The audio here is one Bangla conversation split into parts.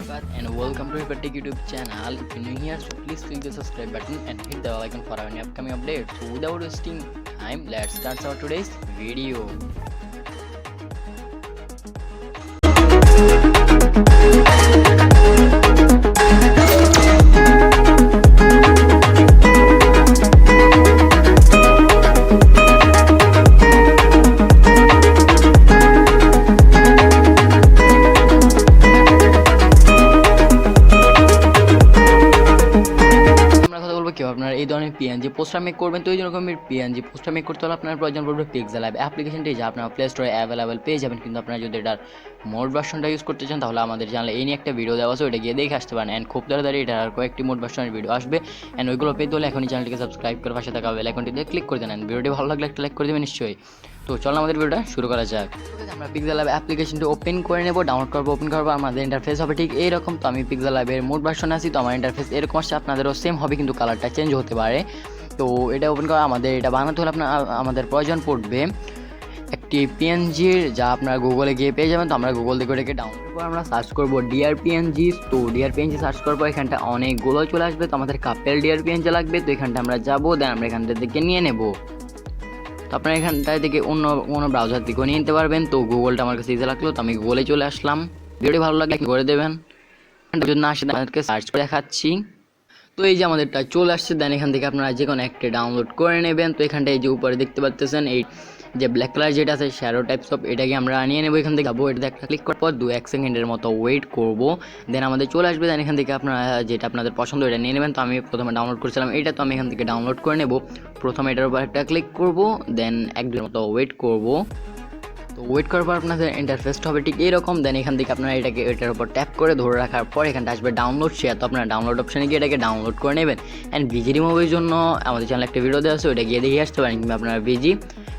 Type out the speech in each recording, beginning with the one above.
Refat and welcome to Refat YouTube channel. If you're new here, so please click the subscribe button and hit the bell icon for any upcoming updates. So without wasting time, let's start our today's video. আপনারা এই ধরনের পিএনজি পোস্টার মেক করবেন, তো এই রকমের পিএনজি পোস্টার মেক করতে হলে আপনার প্রয়োজন পড়বে Pixellab অ্যাপ্লিকেশনটি, যা আপনার প্লে স্টোরে অ্যাভেলেবেল পেয়ে যাবেন। কিন্তু আপনারা যদি এটার মোড ভার্সনটা ইউজ করতে চান তাহলে আমাদের চ্যানেলে এই নিয়ে একটা ভিডিও দেওয়া আছে, ওইটা গিয়ে দেখে আসতে পারেন। অ্যান্ড খুব তাড়াতাড়ি এটার আর কয়েকটি মোড ভার্সনের ভিডিও আসবে। অ্যান্ড ওইগুলো পেতে হলে এখনই চ্যানেলটিকে সাবস্ক্রাইব করে পাশে থাকা বেল আইকনটিতে ক্লিক করে দেন। ভিডিওটি ভালো লাগলে একটা লাইক করে দেবেন নিশ্চয়ই। তো চলো আমাদের ভিডিওটা শুরু করা যাক। আমরা Pixellab অ্যাপ্লিকেশনটি ওপেন করে নেব, ডাউনলোড করবো। ওপেন করবো, আমাদের ইন্টারফেস হবে ঠিক এইরকম। তো আমি Pixellab'ের মোড ভার্সনে আছি, তো আমার ইন্টারফেস এরকম আসছে, আপনাদেরও সেম হবে কিন্তু কালারটা চেঞ্জ হতে পারে। তো এটা ওপেন করা, আমাদের এটা বানাতে হলে আমাদের প্রয়োজন পড়বে একটি পিএনজির, যা আপনারা গুগলে গিয়ে পেয়ে যাবেন। তো আমরা গুগল থেকে এটাকে ডাউনলোড করে আমরা সার্চ করবো ডিআরপিএনজি। তো ডিআরপিএনজি সার্চ করবো, এখানটা অনেকগুলো চলে আসবে। তো আমাদের কাপেল ডিআরপিএনজি লাগবে, তো এখানটা আমরা যাবো, দেন আমরা এখানটা থেকে নিয়ে নেব। তো আপনারা এখানটায় থেকে অন্য কোনো ব্রাউজার থেকেও নিয়ে নিতে পারবেন। তো গুগলটা আমার কাছে ইজি লাগলো, তো আমি গুগলে চলে আসলাম। ভিডিওটি ভালো লাগলে করে দেবেন, যদি না আসে আপনাদেরকে সার্চ করে দেখাচ্ছি। তো এই যে আমাদেরটা চলে আসছে, দেন এখান থেকে আপনারা যে কোনো একটা ডাউনলোড করে নেবেন। তো এখানটা এই যে উপরে দেখতে পাচ্ছেন এই যে ব্ল্যাক কালার যেটা আছে শ্যাডো টাইপস অফ, এটাকে আমরা নিয়ে নেবো। এখান থেকে যাবো, এটাতে একটা ক্লিক করার পর 2-1 সেকেন্ডের মতো ওয়েট করব, দেন আমাদের চলে আসবে। দেন এখান থেকে আপনারা যেটা আপনাদের পছন্দ এটা নিয়ে নেবেন। তো আমি প্রথমে ডাউনলোড করেছিলাম এটা, তো আমি এখান থেকে ডাউনলোড করে নেব। প্রথমে এটার উপর একটা ক্লিক করব, দেন 1-2 মতো ওয়েট করব। তো ওয়েট করার পর আপনাদের ইন্টারফেসটা হবে ঠিক এইরকম। দেন এখান থেকে আপনারা এটার উপর ট্যাপ করে ধরে রাখার পর এখানটা আসবে ডাউনলোড শেয়ার। তো আপনারা ডাউনলোড অপশানে গিয়ে এটাকে ডাউনলোড করে নেবেন। অ্যান্ড ভিজি রিমুভের জন্য আমাদের চ্যানেলে একটা ভিডিও দেওয়া আছে, ওইটা গিয়ে দেখে আসতে পারেন। কিংবা আপনারা ভিজি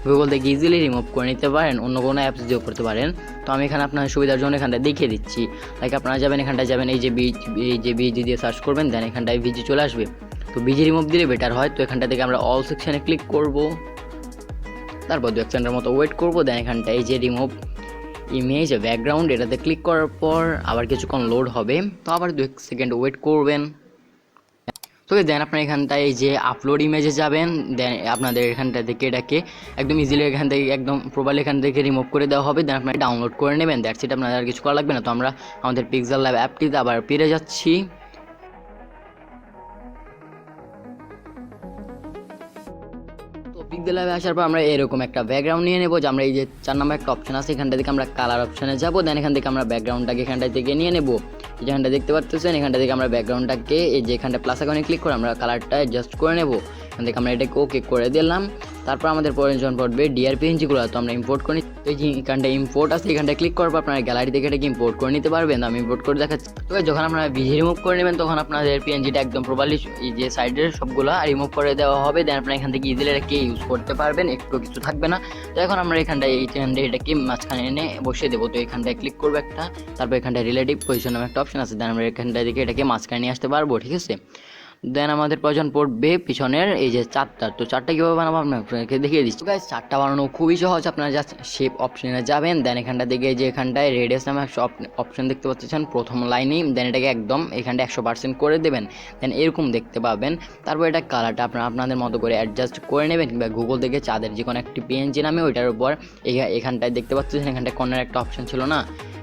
গুগল থেকে ইজিলি রিমুভ করে নিতে পারেন, অন্য কোনো অ্যাপস দিয়েও করতে পারেন। তো আমি এখানে আপনার সুবিধার জন্য এখানটা দেখিয়ে দিচ্ছি। লাইক আপনারা যাবেন, এখানটায় যাবেন, এই যে ভিজি দিয়ে সার্চ করবেন, দেন এখানটায় ভিজি চলে আসবে। তো ভিজি রিমুভ দিলে বেটার হয়। তো এখানটা থেকে আমরা অল সেকশানে ক্লিক করব, তারপর 2-1 সেকেন্ডের মতো ওয়েট করব। দেন এখানটায় এই যে রিমুভ ইমেজ ব্যাকগ্রাউন্ড, এটাতে ক্লিক করার পর আবার কিছুক্ষণ লোড হবে। তো আবার 2-1 সেকেন্ড ওয়েট করবেন। তো দেন আপনার এখানটায় এই যে আপলোড ইমেজে যাবেন, দেন আপনাদের এখানটা থেকে এটাকে একদম ইজিলি এখান থেকে একদম প্রপারলি এখান থেকে রিমুভ করে দেওয়া হবে। দেন আপনারা ডাউনলোড করে নেবেন, দ্যাটস ইট, আপনাদের আর কিছু করা লাগবে না। তো আমরা আমাদের Pixellab অ্যাপটিতে আবার ফিরে যাচ্ছি। Pixellab আসার পর আমরা এরকম একটা ব্যাকগ্রাউন্ড নিয়ে নেব, যে আমরা এই যে 4 নম্বর একটা অপশন আছে, এখানটা থেকে আমরা কালার অপশানে যাবো। দেন এখান থেকে আমরা ব্যাকগ্রাউন্ডটাকে এখানটা থেকে নিয়ে নেব। যেখানটা দেখতে পাচ্ছেন এখানটা থেকে আমরা ব্যাকগ্রাউন্ডটাকে এই যে এখানটা প্লাস আইকনে ক্লিক করে আমরা কালারটা অ্যাডজাস্ট করে নেব। এখান থেকে আমরা এটাকে ওকে করে দিলাম। তারপর আমাদের প্রয়োজন পড়বে ডিআরপিএনজিগুলো, তো আমরা ইম্পোর্ট করে নিই। এই যে এখানটা ইম্পোর্ট আছে, এখানটা ক্লিক করার পর আপনারা গ্যালারি থেকে এটাকে ইম্পোর্ট করে নিতে পারবেন। আমি ইম্পোর্ট করে দেখাচ্ছি। তো যখন আপনারা ভিজি রিমুভ করে নেবেন তখন আপনাদের পিএনজিটা একদম প্রপারলি এই যে সাইডের সবগুলো রিমুভ করে দেওয়া হবে। দেন আপনারা এখান থেকে ইজিলি এটাকে ইউজ করতে পারবেন, একটু কিছু থাকবে না। তো এখন আমরা এখানটায় এটাকে মাঝখানে এনে বসিয়ে দেবো। তো এখানটায় ক্লিক করবো একটা, তারপর এখানটায় রিলেটিভ পজিশন নামে একটা অপশন আছে, দেন আমরা এখানটায় থেকে এটাকে মাঝখানে নিয়ে আসতে পারবো, ঠিক আছে। দেন আমাদের প্রয়োজন পড়বে পিছনের এই যে চারটা। তো চারটা কীভাবে বানাবো আপনাকে দেখিয়ে দিচ্ছি। গাইস, চারটা বানানো খুবই সহজ। আপনারা জাস্ট শেপ অপশনে যাবেন, দেন এখানটা থেকে যে এখানটায় রেডিয়াস নামে একটা অপশন দেখতে পাচ্ছেন প্রথম লাইনেই, দেন এটাকে একদম এখানটা 100% করে দেবেন। দেন এরকম দেখতে পাবেন। তারপর এটা কালারটা আপনারা আপনাদের মতো করে অ্যাডজাস্ট করে নেবেন, কিংবা গুগল থেকে চাঁদের যে কোনো একটি পিএনজি নামে ওইটার উপর এখানটায় দেখতে পাচ্ছেন এখানটায় কর্নার একটা অপশন ছিল না,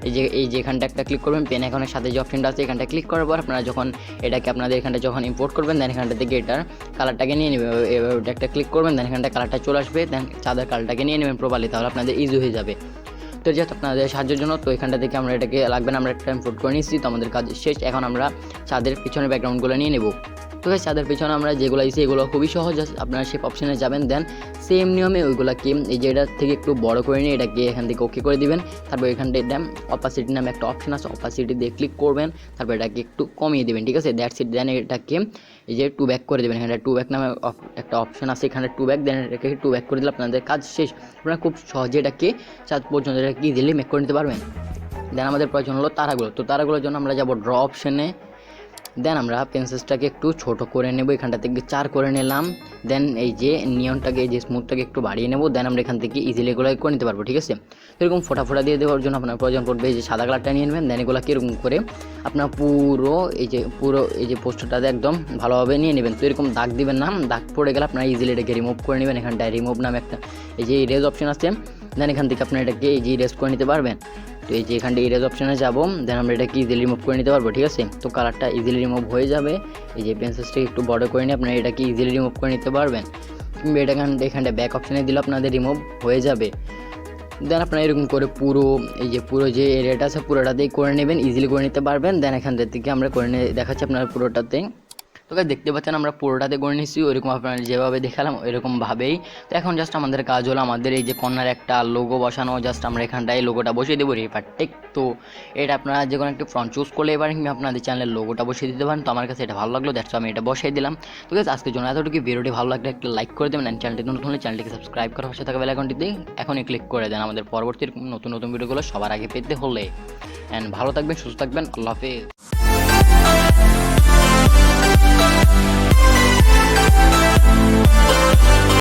এই যে এখানটা একটা ক্লিক করবেন, পেন আইকনের সাথে যে অপশনটা আছে এখানটা ক্লিক করার পর আপনারা যখন এটাকে আপনাদের এখানটা যখন ইম্পোর্ট করবেন, দেন এখানটা থেকে এটার কালারটাকে নিয়ে নেবেন। ওটা একটা ক্লিক করবেন, দেন এখানটা কালারটা চলে আসবে, দেন চাঁদের কালারটাকে নিয়ে নেবেন প্রপারলি, তাহলে আপনাদের ইজি হয়ে যাবে। তো যেহেতু আপনাদের সাহায্যের জন্য, তো এখানটা থেকে আমরা এটাকে লাগবে না, আমরা একটা ইম্পোর্ট করে নিচ্ছি। তো আমাদের কাজ শেষ। এখন আমরা চাঁদের পিছনের ব্যাকগ্রাউন্ডগুলো নিয়ে নেব। তো চাঁদের পিছনে আমরা যেগুলো ইসি এগুলো খুবই সহজ। আপনারা শেপ অপশানে যাবেন, দেন সেম নিয়মে ওইগুলোকে এই যে এটার থেকে একটু বড় করে নিয়ে এটাকে এখান থেকে ওকে করে দিবেন। তারপর এখানটায় অপাসিটি নামে একটা অপশন আছে, অপাসিটি দিয়ে ক্লিক করবেন, তারপর এটাকে একটু কমিয়ে দেবেন, ঠিক আছে। That's it. দেন এটাকে এই যে 2 ব্যাক করে দেবেন। এখানে 2 ব্যাক নামে একটা অপশন আছে, এখানে 2 ব্যাক, দেন এটাকে 2 ব্যাক করে দিলে আপনাদের কাজ শেষ। আপনারা খুব সহজে এটাকে চাঁদ পর্যন্ত এটাকে ইজিলি মেক করে নিতে পারবেন। দেন আমাদের প্রয়োজন হলো তারাগুলো। তো তারাগুলোর জন্য আমরা যাবো ড্র অপশনে। দেন আমরা পেন্সিলসটাকে একটু ছোট করে নেব, এখানটা থেকে 4 করে নিলাম। দেন এই যে নিয়নটাকে, এই যে স্মুথটাকে একটু বাড়িয়ে নেব। দেন আমরা এখান থেকে ইজিলি এগুলো করে নিতে পারবো, ঠিক আছে। এরকম ফোটা ফোটা দিয়ে দেওয়ার জন্য আপনার প্রয়োজন পড়বে এই যে সাদা কালারটা নিয়ে নেবেন। দেন এগুলোকে এরকম করে আপনার পুরো এই যে পোস্টারটাতে একদম ভালোভাবে নিয়ে নেবেন। তো এরকম দাগ দিবেন না, দাগ পড়ে গেলে আপনারা ইজিলি এটাকে রিমুভ করে নেবেন। এখানটায় রিমুভ নামে একটা এই যে ইরেজ অপশন আছে, দেন এখান থেকে আপনারা এটাকে এই যে ইরেজ করে নিতে পারবেন। তো এই যে এখানটা ইরেজ অপশনে যাব, দেন আমরা এটাকে ইজিলি রিমুভ করে নিতে পারবো, ঠিক আছে। তো কালারটা ইজিলি রিমুভ হয়ে যাবে। এই যে পেন্সিলসটাকে একটু বড় করে নিয়ে আপনারা এটাকে ইজিলি রিমুভ করে নিতে পারবেন, কিংবা এখানটা ব্যাক অপশনে দিলে আপনাদের রিমুভ হয়ে যাবে। দেন আপনারা এরকম করে পুরো যে এরিয়াটা আছে পুরোটাতেই করে নেবেন, ইজিলি করে নিতে পারবেন। দেন এখান থেকে আমরা করে নিয়ে দেখাচ্ছি আপনার পুরোটাতে। তো গাইস দেখতে পাচ্ছেন আমরা পুরোটাতে করে নিচ্ছি, ওইরকম আপনারা যেভাবে দেখালাম ওইরকমভাবেই। তো এখন জাস্ট আমাদের কাজ হলো আমাদের এই যে কর্নার একটা লোগো বসানো, জাস্ট আমরা এখানটায় লোগোটা বসিয়ে দেবো, রিফাট টেক। তো এটা আপনারা যে কোনো একটা ফ্রন্ট চুজ করলে এবার কিংবা আপনাদের চ্যানেলের লোগোটা বসিয়ে দিতে পারেন। তো আমার কাছে এটা ভালো লাগলো, দ্যাটস আমি এটা বসিয়ে দিলাম। তো গাইস আজকের জন্য এতটুকু, ভিডিওটি ভালো লাগলে একটা লাইক করে দেবেন, অ্যান্ড চ্যানেলটি নতুন হলে চ্যানেলটিকে সাবস্ক্রাইব করার পাশে থাকা বেল আইকনটিতে এখনই ক্লিক করে দেন আমাদের পরবর্তী নতুন নতুন ভিডিওগুলো সবার আগে পেতে হলে। অ্যান্ড ভালো থাকবেন, সুস্থ থাকবেন, আল্লাহ হাফেজ।